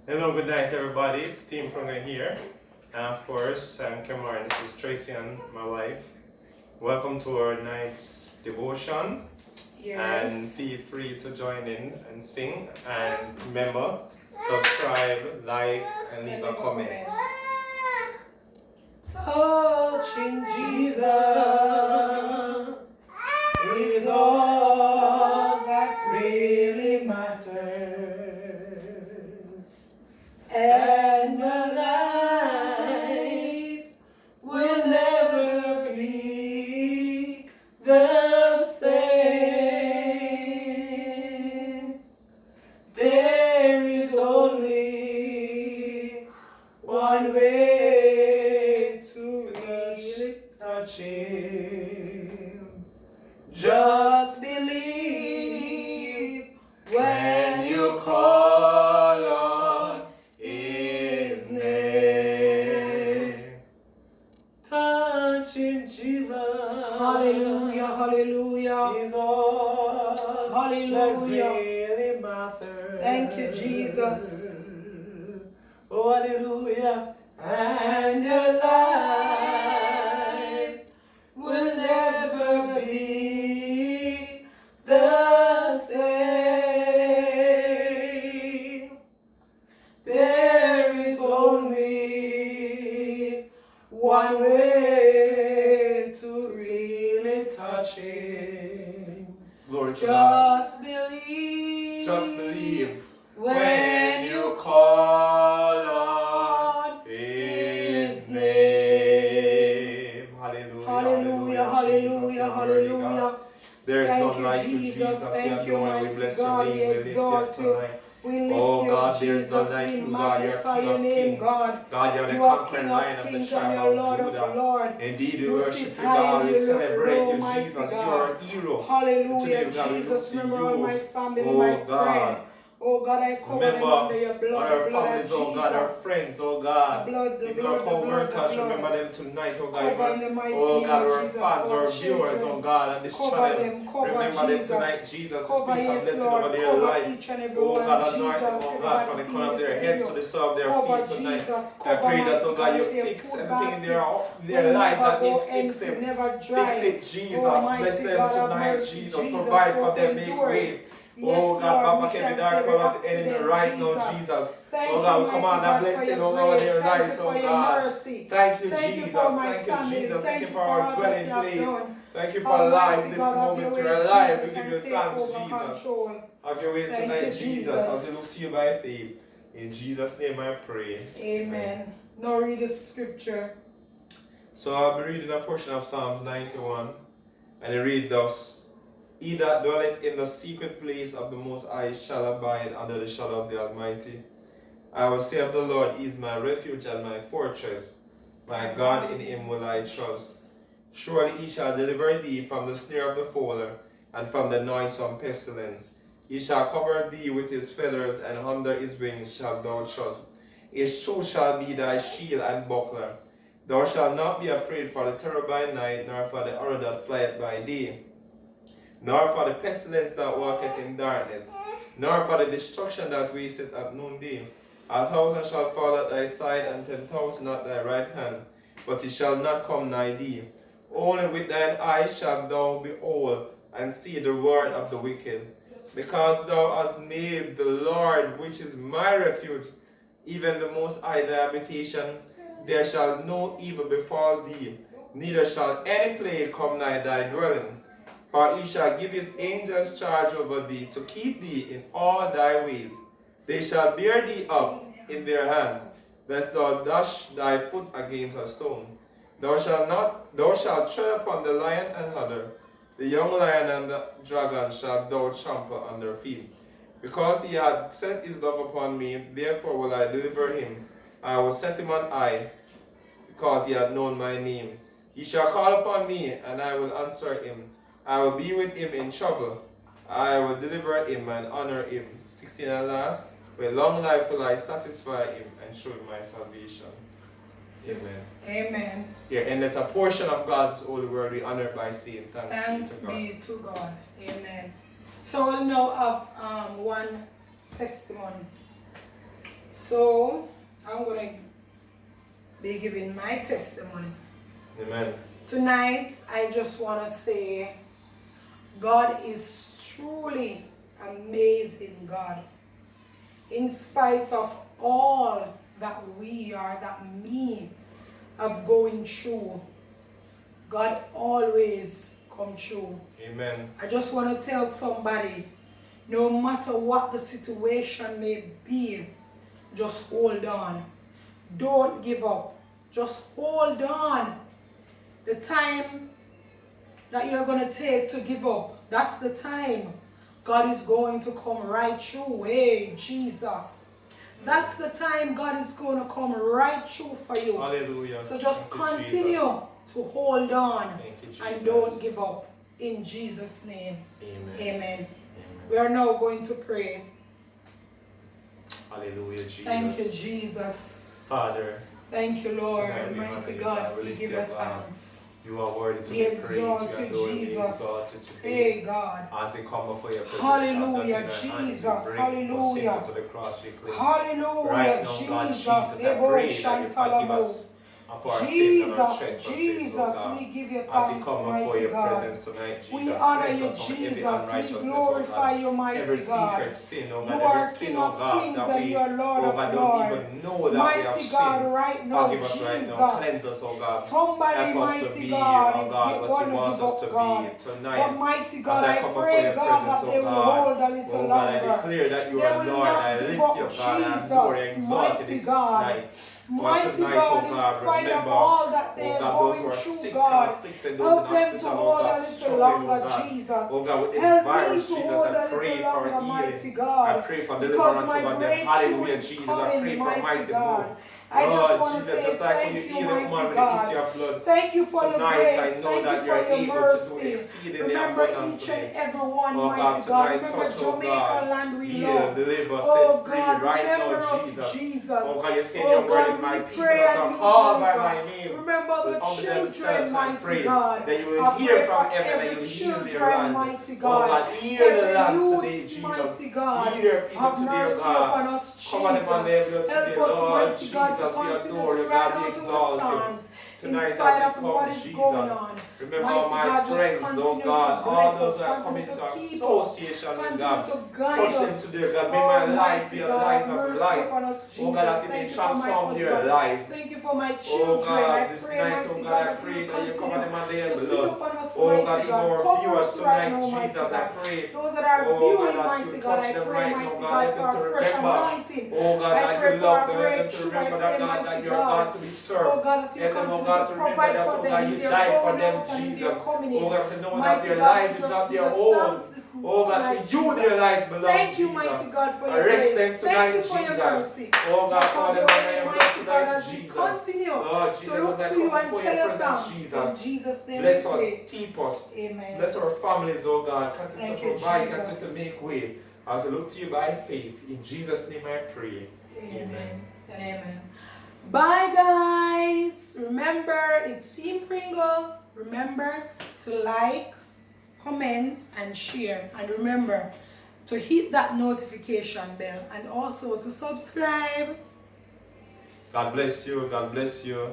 Hello, good night, everybody. It's Team Prunger here. And of course, I'm Cameron. This is Tracy and my wife. Welcome to our night's devotion. And Yes. feel free to join in and sing. And remember, subscribe, like, and leave a comment. Touching Jesus is all that really matters, and my life will never be the same. There is only one way to touch Him. Just believe when you call on His name. Touching Jesus. Hallelujah, hallelujah. Is all Hallelujah. that really matters. Thank you, Jesus. Oh, hallelujah. And your life will never be the same. There is only one way to really touch Him. Glory to God. Just believe. Just believe when you call on His name. Hallelujah. Hallelujah, hallelujah, hallelujah. There is Thank none you, like you, Jesus. Jesus. Thank We you, adore and we mighty bless God. your We name. We lift you up exalt you. tonight. We lift Oh you God, up, there is Jesus. none like We you, God. You're magnify King your of name, kings. God. God, you're the You are conquering King lion of of the kings and tribe you're of Lord of Judah. Lords. Indeed, we You worship sit you, high God. and We you look celebrate low, you, mighty Jesus. You are God. a hero. Hallelujah, Today, God, we Jesus. look to Remember all my you. family, Oh my God. friend. Oh God, I cover them Remember under your blood, our the blood of families, oh God, our Jesus. friends, oh The God. blood, the Even blood, our the blood, the co-workers, remember blood. them tonight, oh God. Cover in the mighty Oh name God, of our Jesus, fans, our our viewers, children. oh God, on this Cover channel. them, cover Remember them Jesus. tonight, Jesus. Cover, Speak a yes, blessing Lord. over their Cover life. each and every Oh one. God, anoint them, Jesus, oh God, everybody from the see crown of this their heads to video. the sole of their Cover feet tonight. Jesus, I cover pray that, mighty oh God, God you with your fix food everything in basket. their Will life never that go needs empty, fixing. never Fix dry. it, Jesus. Bless Almighty them God have tonight, mercy. Jesus. Jesus, Provide for them, open make doors. way. Yes, Oh God, Lord, Papa we can be cancel dark every out of the enemy accident, right now, Jesus. Jesus. Thank Oh you, God, mighty come on, God, and for bless it your over grace. their Thank you lives, for oh your God. mercy. Thank you, Thank you Jesus. for my Thank you, family. Jesus. Thank you for for our all that dwelling you have place. done. Thank you for life Almighty this God, have moment. your We're way, alive. We Jesus, give and you take thanks, over Jesus. control. Have your way Thank tonight, you, Jesus. As we look Jesus. to you by faith. In Jesus' name I pray. Amen. Now read the scripture. So I'll be reading a portion of Psalms 91. And it reads thus: He that dwelleth in the secret place of the Most High shall abide under the shadow of the Almighty. I will say of the Lord, He is my refuge and my fortress. My God, in Him will I trust. Surely He shall deliver thee from the snare of the fowler, and from the noisome pestilence. He shall cover thee with His feathers, and under His wings shalt thou trust. His truth shall be thy shield and buckler. Thou shalt not be afraid for the terror by night, nor for the arrow that flieth by day, nor for the pestilence that walketh in darkness, nor for the destruction that wasteth at noonday. 1,000 shall fall at thy side, and 10,000 at thy right hand, but it shall not come nigh thee. Only with thine eyes shalt thou behold, and see the reward of the wicked. Because thou hast made the Lord, which is my refuge, even the Most High thy habitation, there shall no evil befall thee, neither shall any plague come nigh thy dwelling. For he shall give his angels charge over thee, to keep thee in all thy ways. They shall bear thee up in their hands, lest thou dash thy foot against a stone. Thou shalt tread upon the lion and adder, the young lion and the dragon shalt thou trample under feet. Because he hath set his love upon me, therefore will I deliver him. I will set him on high, because he hath known my name. He shall call upon me, and I will answer him. I will be with him in trouble. I will deliver him and honor him. 16 and last, with long life will I satisfy him and show him my salvation. Amen. Amen. Here endeth a portion of God's holy word. We honor it by saying Thanks be to God. be to God. Amen. So we'll now have one testimony. So, I'm going to be giving my testimony. Amen. Tonight, I just want to say, God is truly amazing God. In spite of all that we are, that me, of going through, God always come through. Amen. I just want to tell somebody, no matter what the situation may be, just hold on. Don't give up. Just hold on. The time that you're going to take to give up, that's the time God is going to come right through. Hey, Jesus. That's the time God is going to come right through for you. Hallelujah. So just Thank you, continue Jesus. to hold on Thank you, Jesus. and don't give up. In Jesus' name. Amen. Amen. Amen. We are now going to pray. Hallelujah, Jesus. Thank you, Jesus. Father, Thank you, Lord. tonight we honor Mighty you, God, God. We we lift give you you up, God. thanks. you are worthy to We be praised. exalt We you, adore you, we Jesus. exalt you today. Hey, God. As we come before your presence, Hallelujah, God, nothing in our hands Jesus. we bring, but Hallelujah. simple to the cross we cling. Hallelujah, Right now, God, Jesus. Jesus, I Ebo pray that you forgive Shantalamo. us for our sins and our Jesus, trespasses, oh Jesus, God. we give you As we thanks, come before mighty your God. presence tonight, Jesus, We honor cleanse you, us from every Jesus. We unrighteousness, oh glorify God. you, mighty Every God. secret sin, oh You God, are every sin, King oh of God, kings that and we, you are Lord oh of God, don't lords. even know that we have Mighty God, sinned. right now, Forgive us Jesus. right now, cleanse us, oh God. Somebody, Help us to mighty be, God, oh is God, what going you to want give us up, to God. be tonight. But mighty God, As I I come before pray, your God, presence, that oh they will God, hold a little oh God, I longer. declare that you They are will Lord, not I give lift up, you, God, I adore you, Jesus, exalt you mighty this God. night. Mighty Tonight, God, oh in God, spite of remember, all that they oh are God, those who going are through, sick and God, afflicted, those in help them to hospital, oh hold a God, little struggling, oh longer, God. Jesus. Oh God, with this Help me virus, to Jesus, hold I a pray little for longer, mighty healing. God, I pray for because deliverance my over them. breakthrough Hallelujah, is Jesus. I coming, pray for mighty mighty God. move. I just Lord want to Jesus, say just like when you thank you, heal the woman mighty with the God. issue of blood. Thank you for your Tonight, grace. I know Thank you that for you're your able to do mercy. exceedingly Remember each and abundantly. every one, Oh God, mighty God. tonight, Remember touch, oh Jamaica God. land we Heal, love. deliver, Oh set free God, right now, remember us, Jesus. Jesus. Oh God, you say in Oh your word, God, if my we people pray that and are you called by deliver. my name Remember will the humble children, themselves, I mighty pray God. that you will I hear pray from for heaven and you every will heal their children, land. mighty Oh God. God, heal the Every land today, youth, Jesus. mighty God. Heal your people Have today, oh mercy God. upon us, Cover them on Jesus. their blood Help today, us, Lord mighty God, to Jesus. We continue adore to you, ride God. We out our exalt you. storms. In Tonight spite as we of come, what is going Jesus. on. Remember all Mighty my God, just friends, continue oh God, to all bless those us, who are coming continue into to keep us, association with continue God. to guide Touch them us. today, God. May my Oh, life be mighty a God, life have of mercy light. upon us, Oh God, Jesus. that it may Thank you for my transform their husband. lives. Thank you for my Oh children. I God, this pray, night, mighty oh God, God, I that you pray will that you cover them continue on their to see blood. upon us, Oh mighty God, even God. our Cover viewers us right tonight, now, mighty Jesus, I God. pray. Those that are Oh viewing, God, that mighty you God, touch I them pray, right now, mighty God. God, Let for them a to fresh remember. anointing. Oh God, I that pray you for love a them. Let them to breakthrough. I remember pray, that God, that mighty you're a God God. to be Oh served. God, that you Let them, oh continue God, to to remember provide that, for oh them God, in you their died for going them, out and in Jesus. their coming Oh in. God, to know that Mighty their God, life we is just not give their you own. thanks this Oh God, to tonight, you Jesus. their lives belong, Thank you, Jesus. mighty God, for your Arrest grace. them Thank you tonight, for your Jesus. mercy. Oh God, Just cover have them your on way, their blood mighty God, tonight, as we Jesus. continue Lord to Jesus, as look I to come you and before tell your you presence, thanks. In Jesus. Jesus' name Bless we us, pray. keep us. Amen. Bless our families, oh God. Continue Thank to you, provide, continue Jesus. to make way. As we look to you by faith. In Jesus' name I pray. Amen and amen. Bye, guys. Remember, it's Team Pringle. Remember to like, comment, and share. And remember to hit that notification bell and also to subscribe. God bless you. God bless you.